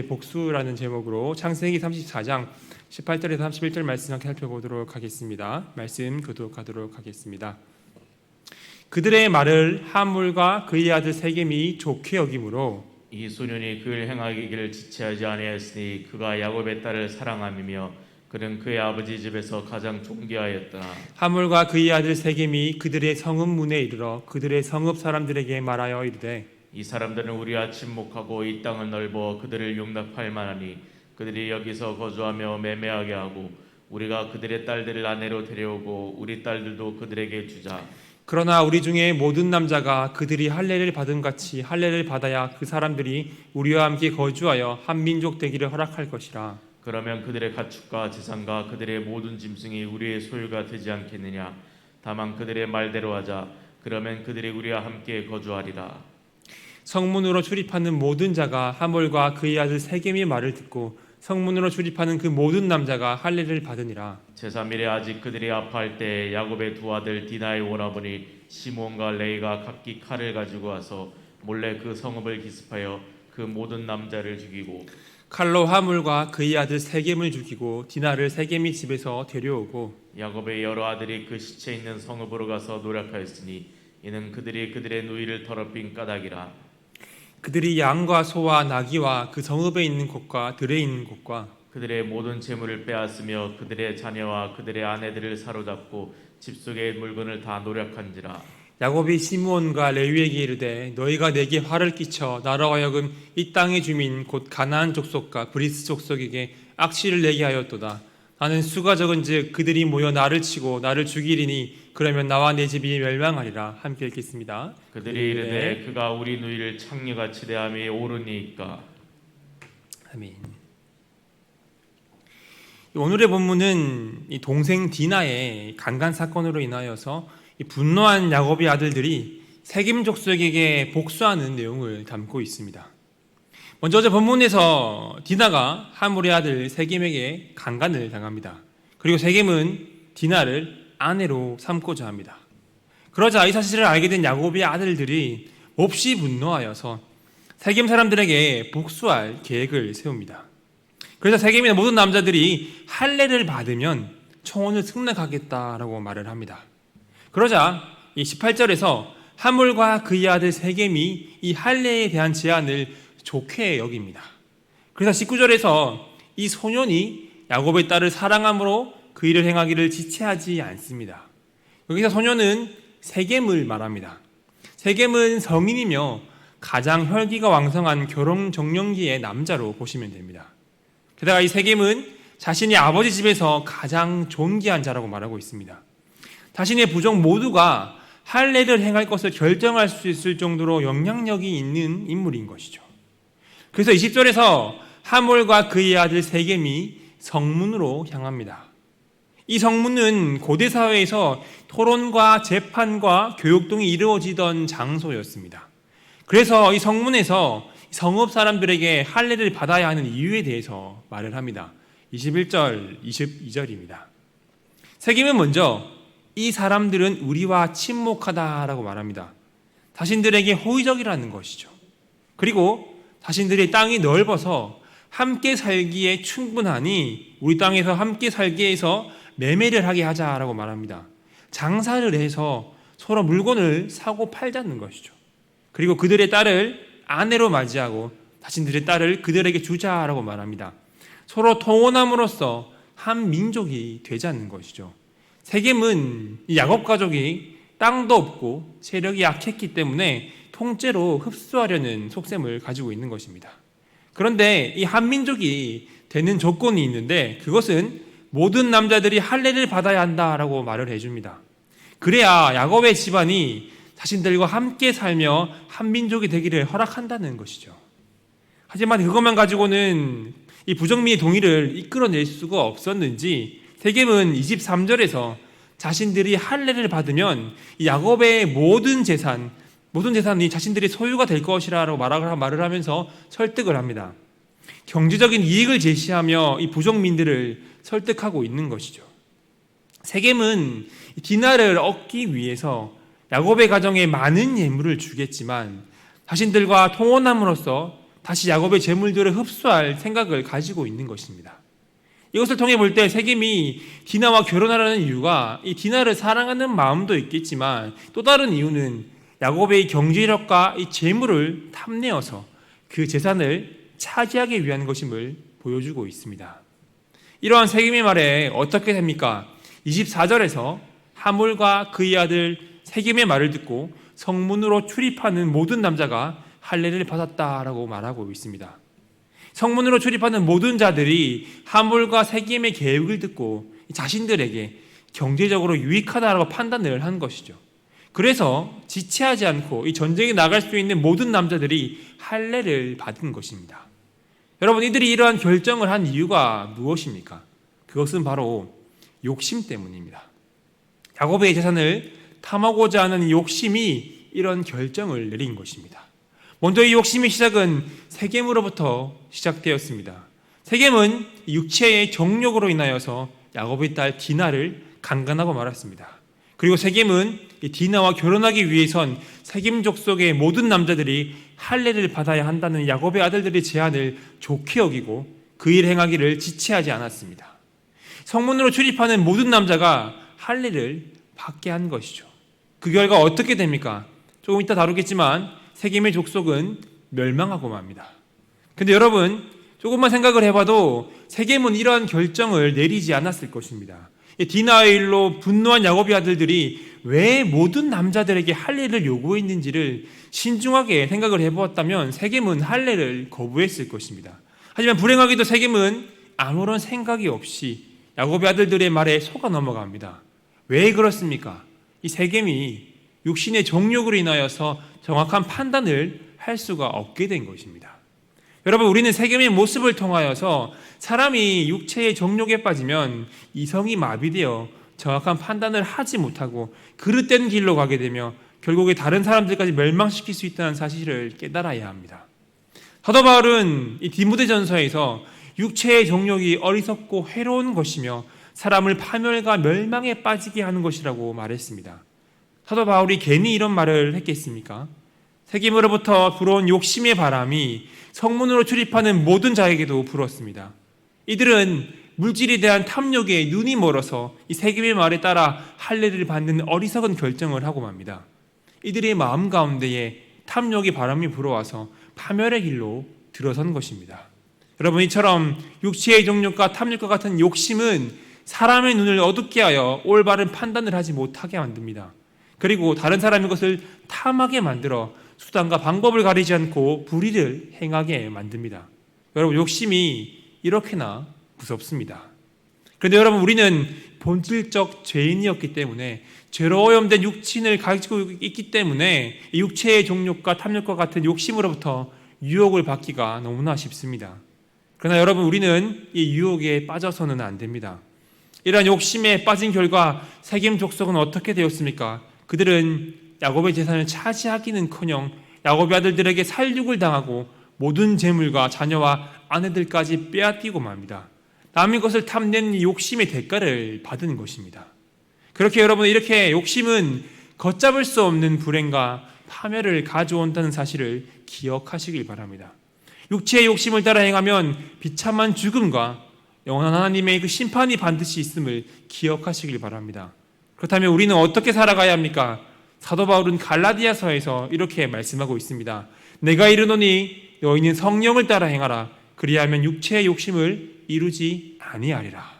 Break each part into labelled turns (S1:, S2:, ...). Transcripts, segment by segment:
S1: 복수라는 제목으로 창세기 34장 18절에서 31절 말씀 함께 살펴보도록 하겠습니다. 말씀 교독하도록 하겠습니다. 그들의 말을 하물과 그의 아들 세겜이 좋게 여김으로
S2: 이 소년이 그를 행하기를 지체하지 아니하였으니 그가 야곱의 딸을 사랑함이며 그는 그의 아버지 집에서 가장 존귀하였다.
S1: 하물과 그의 아들 세겜이 그들의 성읍 문에 이르러 그들의 성읍 사람들에게 말하여 이르되
S2: 이 사람들은 우리와 친목하고 이 땅은 넓어 그들을 용납할 만하니 그들이 여기서 거주하며 매매하게 하고 우리가 그들의 딸들을 아내로 데려오고 우리 딸들도 그들에게 주자.
S1: 그러나 우리 중에 모든 남자가 그들이 할례를 받은 같이 할례를 받아야 그 사람들이 우리와 함께 거주하여 한 민족 되기를 허락할 것이라.
S2: 그러면 그들의 가축과 재산과 그들의 모든 짐승이 우리의 소유가 되지 않겠느냐. 다만 그들의 말대로 하자. 그러면 그들이 우리와 함께 거주하리라.
S1: 성문으로 출입하는 모든 자가 하몰과 그의 아들 세겜의 말을 듣고 성문으로 출입하는 그 모든 남자가 할례를 받으니라.
S2: 제3일에 아직 그들이 아파할 때 야곱의 두 아들 디나의 오라버니 시몬과 레이가 각기 칼을 가지고 와서 몰래 그 성읍을 기습하여 그 모든 남자를 죽이고
S1: 칼로 하몰과 그의 아들 세겜을 죽이고 디나를 세겜의 집에서 데려오고
S2: 야곱의 여러 아들이 그 시체 있는 성읍으로 가서 노력하였으니 이는 그들이 그들의 누이를 더럽힌 까닭이라.
S1: 그들이 양과 소와 나귀와 그 성읍에 있는 곳과 들에 있는 곳과
S2: 그들의 모든 재물을 빼앗으며 그들의 자녀와 그들의 아내들을 사로잡고 집 속의 물건을 다 노력한지라.
S1: 야곱이 시므온과 레위에게 이르되 너희가 내게 화를 끼쳐 나로 하여금 이 땅의 주민 곧 가나안 족속과 브리스 족속에게 악시를 내게 하였도다. 나는 수가 적은즉 그들이 모여 나를 치고 나를 죽이리니 그러면 나와 내 집이 멸망하리라. 함께 읽겠습니다.
S2: 그들이 이르되 그가 우리 누이를 창녀같이 대함이 옳으니까.
S1: 아멘. 오늘의 본문은 이 동생 디나의 강간 사건으로 인하여서 이 분노한 야곱의 아들들이 세겜 족속에게 복수하는 내용을 담고 있습니다. 먼저 어제 본문에서 디나가 하몰의 아들 세겜에게 강간을 당합니다. 그리고 세겜은 디나를 아내로 삼고자 합니다. 그러자 이 사실을 알게 된 야곱의 아들들이 몹시 분노하여서 세겜 사람들에게 복수할 계획을 세웁니다. 그래서 세겜의 모든 남자들이 할례를 받으면 청혼을 승낙하겠다라고 말을 합니다. 그러자 이 18절에서 하몰과 그의 아들 세겜이 이 할례에 대한 제안을 좋게 여깁니다. 그래서 19절에서 이 소년이 야곱의 딸을 사랑함으로 그 일을 행하기를 지체하지 않습니다. 여기서 소년은 세겜을 말합니다. 세겜은 성인이며 가장 혈기가 왕성한 결혼 정년기의 남자로 보시면 됩니다. 게다가 이 세겜은 자신의 아버지 집에서 가장 존귀한 자라고 말하고 있습니다. 자신의 부족 모두가 할례를 행할 것을 결정할 수 있을 정도로 영향력이 있는 인물인 것이죠. 그래서 20절에서 하몰과 그의 아들 세겜이 성문으로 향합니다. 이 성문은 고대 사회에서 토론과 재판과 교육 등이 이루어지던 장소였습니다. 그래서 이 성문에서 성읍 사람들에게 할례를 받아야 하는 이유에 대해서 말을 합니다. 21절, 22절입니다. 세겜은 먼저 이 사람들은 우리와 친목하다라고 말합니다. 자신들에게 호의적이라는 것이죠. 그리고 자신들의 땅이 넓어서 함께 살기에 충분하니 우리 땅에서 함께 살게 해서 매매를 하게 하자라고 말합니다. 장사를 해서 서로 물건을 사고 팔자는 것이죠. 그리고 그들의 딸을 아내로 맞이하고 자신들의 딸을 그들에게 주자라고 말합니다. 서로 통혼함으로써 한 민족이 되자는 것이죠. 세겜은 야곱 가족이 땅도 없고 세력이 약했기 때문에 통째로 흡수하려는 속셈을 가지고 있는 것입니다. 그런데 이 한민족이 되는 조건이 있는데 그것은 모든 남자들이 할례를 받아야 한다라고 말을 해줍니다. 그래야 야곱의 집안이 자신들과 함께 살며 한민족이 되기를 허락한다는 것이죠. 하지만 그것만 가지고는 이 부정민의 동의를 이끌어낼 수가 없었는지 세겜은 23절에서 자신들이 할례를 받으면 야곱의 모든 재산이 자신들의 소유가 될 것이라고 말을 하면서 설득을 합니다. 경제적인 이익을 제시하며 이 부족민들을 설득하고 있는 것이죠. 세겜은 디나를 얻기 위해서 야곱의 가정에 많은 예물을 주겠지만 자신들과 통혼함으로써 다시 야곱의 재물들을 흡수할 생각을 가지고 있는 것입니다. 이것을 통해 볼 때 세겜이 디나와 결혼하라는 이유가 이 디나를 사랑하는 마음도 있겠지만 또 다른 이유는 야곱의 경제력과 이 재물을 탐내어서 그 재산을 차지하기 위한 것임을 보여주고 있습니다. 이러한 세겜의 말에 어떻게 됩니까? 24절에서 하몰과 그의 아들 세겜의 말을 듣고 성문으로 출입하는 모든 남자가 할례를 받았다라고 말하고 있습니다. 성문으로 출입하는 모든 자들이 하몰과 세겜의 계획을 듣고 자신들에게 경제적으로 유익하다라고 판단을 한 것이죠. 그래서 지체하지 않고 이 전쟁에 나갈 수 있는 모든 남자들이 할례를 받은 것입니다. 여러분, 이들이 이러한 결정을 한 이유가 무엇입니까? 그것은 바로 욕심 때문입니다. 야곱의 재산을 탐하고자 하는 욕심이 이런 결정을 내린 것입니다. 먼저 이 욕심의 시작은 세겜으로부터 시작되었습니다. 세겜은 육체의 정욕으로 인하여서 야곱의 딸 디나를 강간하고 말았습니다. 그리고 세겜은 디나와 결혼하기 위해선 세겜 족속의 모든 남자들이 할례를 받아야 한다는 야곱의 아들들의 제안을 좋게 여기고 그 일 행하기를 지체하지 않았습니다. 성문으로 출입하는 모든 남자가 할례를 받게 한 것이죠. 그 결과 어떻게 됩니까? 조금 이따 다루겠지만 세겜의 족속은 멸망하고 맙니다. 근데 여러분, 조금만 생각을 해봐도 세겜은 이러한 결정을 내리지 않았을 것입니다. 디나의 일로 분노한 야곱의 아들들이 왜 모든 남자들에게 할례를 요구했는지를 신중하게 생각을 해보았다면 세겜은 할례를 거부했을 것입니다. 하지만 불행하게도 세겜은 아무런 생각이 없이 야곱의 아들들의 말에 속아 넘어갑니다. 왜 그렇습니까? 이 세겜이 육신의 정욕으로 인하여서 정확한 판단을 할 수가 없게 된 것입니다. 여러분, 우리는 세겜의 모습을 통하여서 사람이 육체의 정욕에 빠지면 이성이 마비되어 정확한 판단을 하지 못하고 그릇된 길로 가게 되며 결국에 다른 사람들까지 멸망시킬 수 있다는 사실을 깨달아야 합니다. 사도 바울은 이 디모데전서에서 육체의 정욕이 어리석고 해로운 것이며 사람을 파멸과 멸망에 빠지게 하는 것이라고 말했습니다. 사도 바울이 괜히 이런 말을 했겠습니까? 세겜으로부터 불어온 욕심의 바람이 성문으로 출입하는 모든 자에게도 불었습니다. 이들은 물질에 대한 탐욕에 눈이 멀어서 이 세겜의 말에 따라 할례를 받는 어리석은 결정을 하고 맙니다. 이들의 마음 가운데에 탐욕의 바람이 불어와서 파멸의 길로 들어선 것입니다. 여러분, 이처럼 육체의 정욕과 탐욕과 같은 욕심은 사람의 눈을 어둡게 하여 올바른 판단을 하지 못하게 만듭니다. 그리고 다른 사람의 것을 탐하게 만들어 수단과 방법을 가리지 않고 불의를 행하게 만듭니다. 여러분, 욕심이 이렇게나 무섭습니다. 그런데 여러분, 우리는 본질적 죄인이었기 때문에 죄로 오염된 육신을 가지고 있기 때문에 육체의 정욕과 탐욕과 같은 욕심으로부터 유혹을 받기가 너무나 쉽습니다. 그러나 여러분, 우리는 이 유혹에 빠져서는 안 됩니다. 이러한 욕심에 빠진 결과 세겜 족속은 어떻게 되었습니까? 그들은 야곱의 재산을 차지하기는커녕 야곱의 아들들에게 살육을 당하고 모든 재물과 자녀와 아내들까지 빼앗기고 맙니다. 남의 것을 탐낸 욕심의 대가를 받은 것입니다. 그렇게 여러분, 이렇게 욕심은 걷잡을 수 없는 불행과 파멸을 가져온다는 사실을 기억하시길 바랍니다. 육체의 욕심을 따라 행하면 비참한 죽음과 영원한 하나님의 그 심판이 반드시 있음을 기억하시길 바랍니다. 그렇다면 우리는 어떻게 살아가야 합니까? 사도 바울은 갈라디아서에서 이렇게 말씀하고 있습니다. 내가 이르노니 너희는 성령을 따라 행하라. 그리하면 육체의 욕심을 이루지 아니하리라.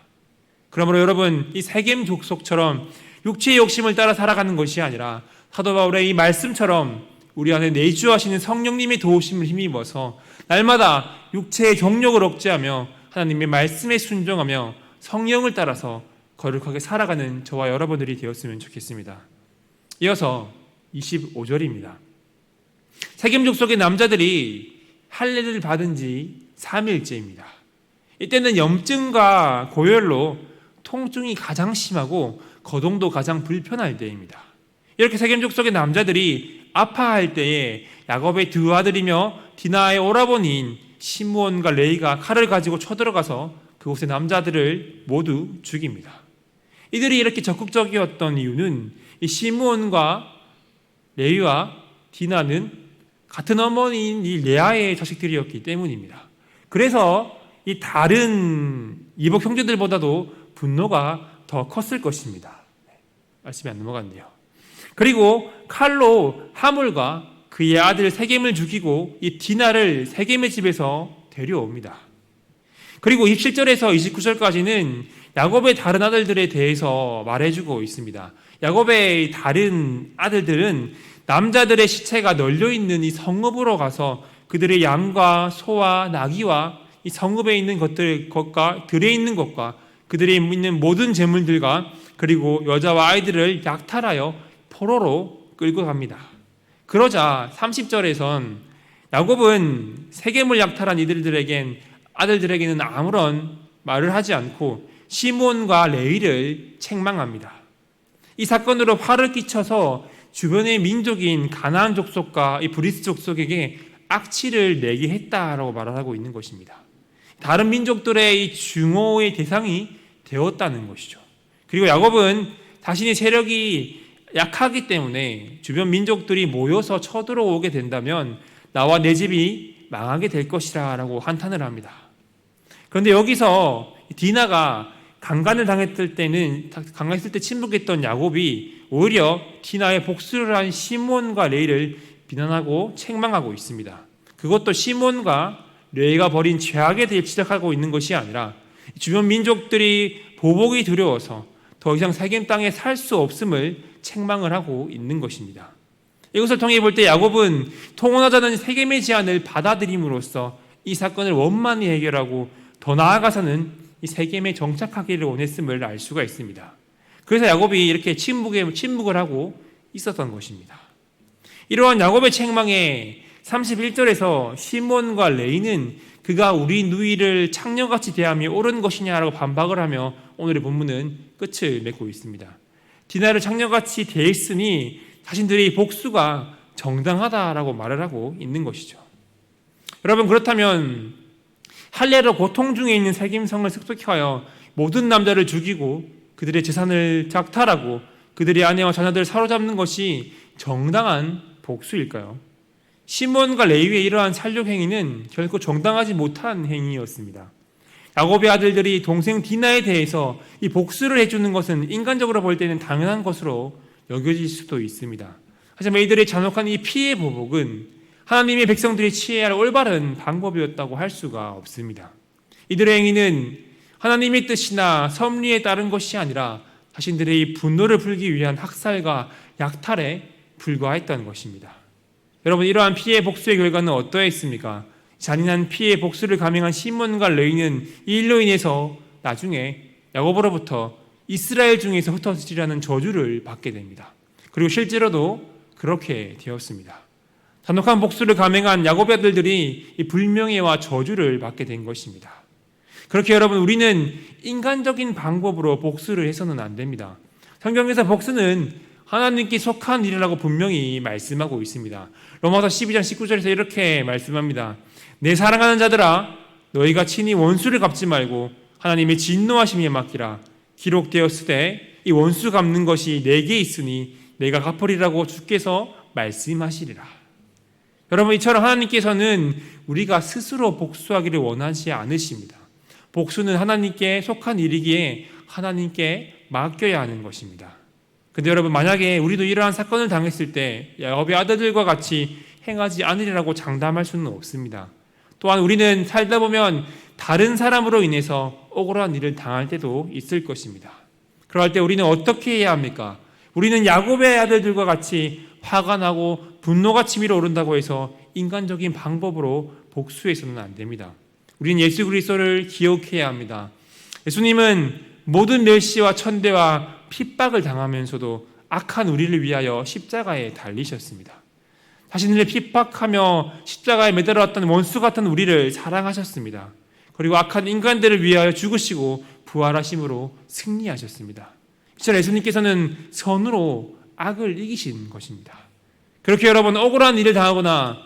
S1: 그러므로 여러분, 이 세겜 족속처럼 육체의 욕심을 따라 살아가는 것이 아니라 사도 바울의 이 말씀처럼 우리 안에 내주하시는 성령님의 도우심을 힘입어서 날마다 육체의 정욕을 억제하며 하나님의 말씀에 순종하며 성령을 따라서 거룩하게 살아가는 저와 여러분들이 되었으면 좋겠습니다. 이어서 25절입니다. 세겜 족속의 남자들이 할례를 받은 지 3일째입니다. 이때는 염증과 고열로 통증이 가장 심하고 거동도 가장 불편할 때입니다. 이렇게 세겜 족속의 남자들이 아파할 때에 야곱의 두 아들이며 디나의 오라버니인 시므온과 레이가 칼을 가지고 쳐들어가서 그곳의 남자들을 모두 죽입니다. 이들이 이렇게 적극적이었던 이유는 이 시므온과 레이와 디나는 같은 어머니인 이 레아의 자식들이었기 때문입니다. 그래서 이 다른 이복 형제들보다도 분노가 더 컸을 것입니다. 말씀이 안 넘어갔네요. 그리고 칼로 하물과 그의 아들 세겜을 죽이고 이 디나를 세겜의 집에서 데려옵니다. 그리고 27절에서 29절까지는 야곱의 다른 아들들에 대해서 말해주고 있습니다. 야곱의 다른 아들들은 남자들의 시체가 널려있는 이 성읍으로 가서 그들의 양과 소와 나귀와 이 성읍에 있는 것과 들에 있는 것과 그들이 있는 모든 재물들과 그리고 여자와 아이들을 약탈하여 포로로 끌고 갑니다. 그러자 30절에선 야곱은 세겜을 약탈한 아들들에게는 아무런 말을 하지 않고 시몬과 레위를 책망합니다. 이 사건으로 화를 끼쳐서 주변의 민족인 가나안 족속과 이 브리스 족속에게 악취를 내게 했다라고 말을 하고 있는 것입니다. 다른 민족들의 이 증오의 대상이 되었다는 것이죠. 그리고 야곱은 자신의 세력이 약하기 때문에 주변 민족들이 모여서 쳐들어오게 된다면 나와 내 집이 망하게 될 것이라 라고 한탄을 합니다. 그런데 여기서 디나가 강간했을 때 침묵했던 야곱이 오히려 디나의 복수를 한 시몬과 레위를 비난하고 책망하고 있습니다. 그것도 시몬과 레위가 벌인 죄악에 대해 지적하고 있는 것이 아니라 주변 민족들이 보복이 두려워서 더 이상 세겜 땅에 살 수 없음을 책망을 하고 있는 것입니다. 이것을 통해 볼 때 야곱은 통혼하자는 세겜의 제안을 받아들임으로써 이 사건을 원만히 해결하고 더 나아가서는 이 세겜에 정착하기를 원했음을 알 수가 있습니다. 그래서 야곱이 이렇게 침묵을 하고 있었던 것입니다. 이러한 야곱의 책망에 31절에서 시몬과 레위는 그가 우리 누이를 창녀같이 대함이 옳은 것이냐라고 반박을 하며 오늘의 본문은 끝을 맺고 있습니다. 디나를 창녀같이 대했으니 자신들의 복수가 정당하다라고 말을 하고 있는 것이죠. 여러분, 그렇다면 할례로 고통 중에 있는 세겜성을 습격하여 모든 남자를 죽이고 그들의 재산을 작탈하고 그들의 아내와 자녀들을 사로잡는 것이 정당한 복수일까요? 시몬과 레위의 이러한 살육 행위는 결코 정당하지 못한 행위였습니다. 야곱의 아들들이 동생 디나에 대해서 이 복수를 해주는 것은 인간적으로 볼 때는 당연한 것으로 여겨질 수도 있습니다. 하지만 이들의 잔혹한 이 피해 보복은 하나님의 백성들이 취해야 할 올바른 방법이었다고 할 수가 없습니다. 이들의 행위는 하나님의 뜻이나 섭리에 따른 것이 아니라 자신들의 분노를 풀기 위한 학살과 약탈에 불과했던 것입니다. 여러분, 이러한 피해 복수의 결과는 어떠했습니까? 잔인한 피해 복수를 감행한 시몬과 레위는 이 일로 인해서 나중에 야곱으로부터 이스라엘 중에서 흩어지라는 저주를 받게 됩니다. 그리고 실제로도 그렇게 되었습니다. 잔혹한 복수를 감행한 야곱의 아들들이 이 불명예와 저주를 받게 된 것입니다. 그렇게 여러분, 우리는 인간적인 방법으로 복수를 해서는 안 됩니다. 성경에서 복수는 하나님께 속한 일이라고 분명히 말씀하고 있습니다. 로마서 12장 19절에서 이렇게 말씀합니다. 내 사랑하는 자들아, 너희가 친히 원수를 갚지 말고 하나님의 진노하심에 맡기라. 기록되었으되 이 원수 갚는 것이 내게 있으니 내가 갚으리라고 주께서 말씀하시리라. 여러분, 이처럼 하나님께서는 우리가 스스로 복수하기를 원하지 않으십니다. 복수는 하나님께 속한 일이기에 하나님께 맡겨야 하는 것입니다. 근데 여러분, 만약에 우리도 이러한 사건을 당했을 때 야곱의 아들들과 같이 행하지 않으리라고 장담할 수는 없습니다. 또한 우리는 살다 보면 다른 사람으로 인해서 억울한 일을 당할 때도 있을 것입니다. 그럴 때 우리는 어떻게 해야 합니까? 우리는 야곱의 아들들과 같이 화가 나고 분노가 치밀어 오른다고 해서 인간적인 방법으로 복수해서는 안 됩니다. 우리는 예수 그리스도를 기억해야 합니다. 예수님은 모든 멸시와 천대와 핍박을 당하면서도 악한 우리를 위하여 십자가에 달리셨습니다. 자신을 핍박하며 십자가에 매달아왔던 원수 같은 우리를 사랑하셨습니다. 그리고 악한 인간들을 위하여 죽으시고 부활하심으로 승리하셨습니다. 이처럼 예수님께서는 선으로 악을 이기신 것입니다. 그렇게 여러분, 억울한 일을 당하거나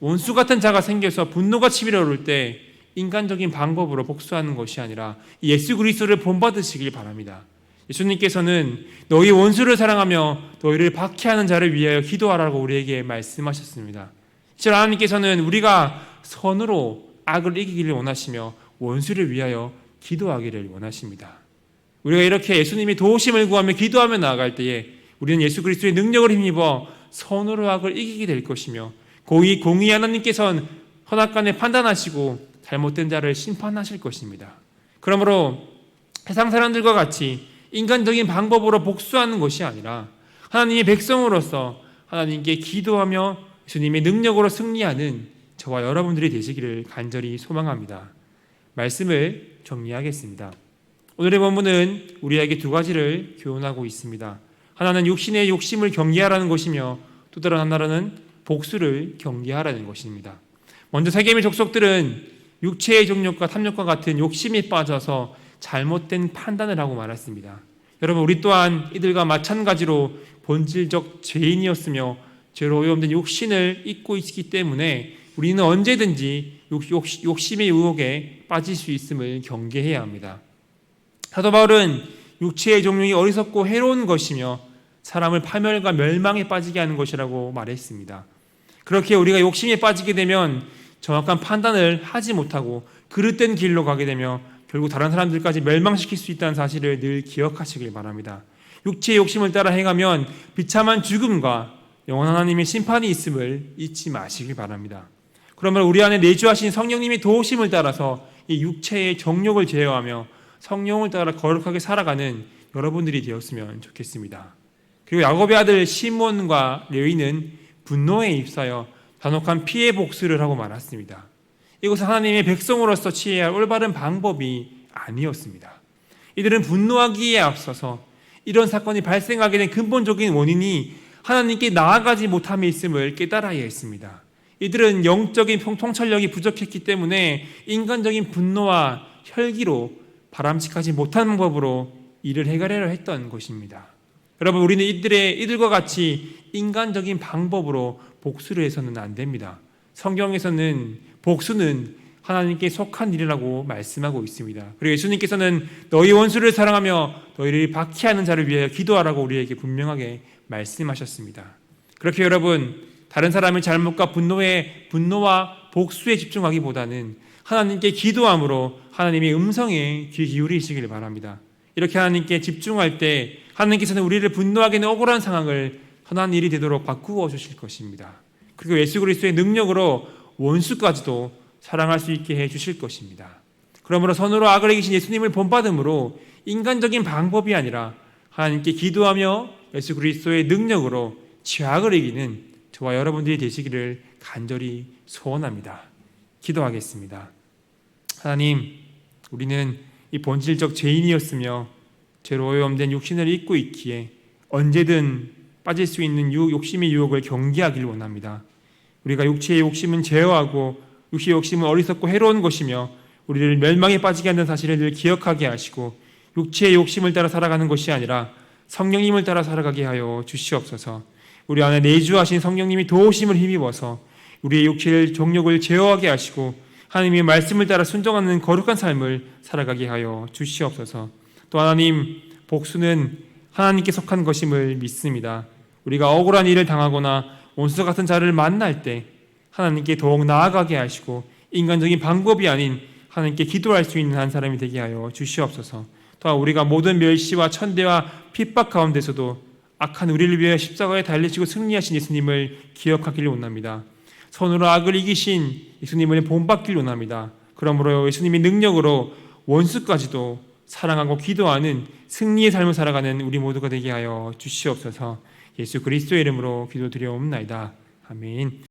S1: 원수 같은 자가 생겨서 분노가 치밀어 오를 때 인간적인 방법으로 복수하는 것이 아니라 예수 그리스도를 본받으시길 바랍니다. 예수님께서는 너희 원수를 사랑하며 너희를 박해하는 자를 위하여 기도하라고 우리에게 말씀하셨습니다. 실제로 하나님께서는 우리가 선으로 악을 이기기를 원하시며 원수를 위하여 기도하기를 원하십니다. 우리가 이렇게 예수님이 도우심을 구하며 기도하며 나아갈 때에 우리는 예수 그리스도의 능력을 힘입어 선으로 악을 이기게 될 것이며 고이 공의 하나님께서는 선악간에 판단하시고 잘못된 자를 심판하실 것입니다. 그러므로 세상 사람들과 같이 인간적인 방법으로 복수하는 것이 아니라 하나님의 백성으로서 하나님께 기도하며 예수님의 능력으로 승리하는 저와 여러분들이 되시기를 간절히 소망합니다. 말씀을 정리하겠습니다. 오늘의 본문은 우리에게 두 가지를 교훈하고 있습니다. 하나는 육신의 욕심을 경계하라는 것이며 또 다른 하나는 복수를 경계하라는 것입니다. 먼저 세겜의 족속들은 육체의 정욕과 탐욕과 같은 욕심에 빠져서 잘못된 판단을 하고 말았습니다. 여러분, 우리 또한 이들과 마찬가지로 본질적 죄인이었으며 죄로 오염된 육신을 입고 있기 때문에 우리는 언제든지 욕심의 유혹에 빠질 수 있음을 경계해야 합니다. 사도 바울은 육체의 정욕이 어리석고 해로운 것이며 사람을 파멸과 멸망에 빠지게 하는 것이라고 말했습니다. 그렇게 우리가 욕심에 빠지게 되면 정확한 판단을 하지 못하고 그릇된 길로 가게 되며 결국 다른 사람들까지 멸망시킬 수 있다는 사실을 늘 기억하시길 바랍니다. 육체의 욕심을 따라 행하면 비참한 죽음과 영원한 하나님의 심판이 있음을 잊지 마시길 바랍니다. 그러면 우리 안에 내주하신 성령님의 도우심을 따라서 이 육체의 정욕을 제어하며 성령을 따라 거룩하게 살아가는 여러분들이 되었으면 좋겠습니다. 그리고 야곱의 아들 시몬과 레위는 분노에 휩싸여 단혹한 피해 복수를 하고 말았습니다. 이것은 하나님의 백성으로서 취해야 할 올바른 방법이 아니었습니다. 이들은 분노하기에 앞서서 이런 사건이 발생하게 된 근본적인 원인이 하나님께 나아가지 못함에 있음을 깨달아야 했습니다. 이들은 영적인 통찰력이 부족했기 때문에 인간적인 분노와 혈기로 바람직하지 못한 방법으로 일을 해결하려 했던 것입니다. 여러분, 우리는 이들과 같이 인간적인 방법으로 복수를 해서는 안 됩니다. 성경에서는 복수는 하나님께 속한 일이라고 말씀하고 있습니다. 그리고 예수님께서는 너희 원수를 사랑하며 너희를 박해하는 자를 위하여 기도하라고 우리에게 분명하게 말씀하셨습니다. 그렇게 여러분, 다른 사람의 잘못과 분노와 복수에 집중하기보다는 하나님께 기도함으로 하나님의 음성에 귀 기울이시길 바랍니다. 이렇게 하나님께 집중할 때 하나님께서는 우리를 분노하게 하는 억울한 상황을 선한 일이 되도록 바꾸어 주실 것입니다. 그리고 예수 그리스도의 능력으로 원수까지도 사랑할 수 있게 해 주실 것입니다. 그러므로 선으로 악을 이기신 예수님을 본받음으로 인간적인 방법이 아니라 하나님께 기도하며 예수 그리스도의 능력으로 죄악을 이기는 저와 여러분들이 되시기를 간절히 소원합니다. 기도하겠습니다. 하나님, 우리는 이 본질적 죄인이었으며 죄로 오염된 육신을 입고 있기에 언제든 빠질 수 있는 욕심의 유혹을 경계하기를 원합니다. 우리가 육체의 욕심은 제어하고 육체의 욕심은 어리석고 해로운 것이며 우리를 멸망에 빠지게 하는 사실을 늘 기억하게 하시고 육체의 욕심을 따라 살아가는 것이 아니라 성령님을 따라 살아가게 하여 주시옵소서. 우리 안에 내주하신 성령님이 도우심을 힘입어서 우리의 육체의 정욕을 제어하게 하시고 하나님의 말씀을 따라 순종하는 거룩한 삶을 살아가게 하여 주시옵소서. 또 하나님, 복수는 하나님께 속한 것임을 믿습니다. 우리가 억울한 일을 당하거나 원수 같은 자를 만날 때 하나님께 더욱 나아가게 하시고 인간적인 방법이 아닌 하나님께 기도할 수 있는 한 사람이 되게 하여 주시옵소서. 또한 우리가 모든 멸시와 천대와 핍박 가운데서도 악한 우리를 위해 십자가에 달리시고 승리하신 예수님을 기억하기를 원합니다. 선으로 악을 이기신 예수님을 본받기를 원합니다. 그러므로 예수님의 능력으로 원수까지도 사랑하고 기도하는 승리의 삶을 살아가는 우리 모두가 되게 하여 주시옵소서. 예수 그리스도의 이름으로 기도드려옵나이다. 아멘.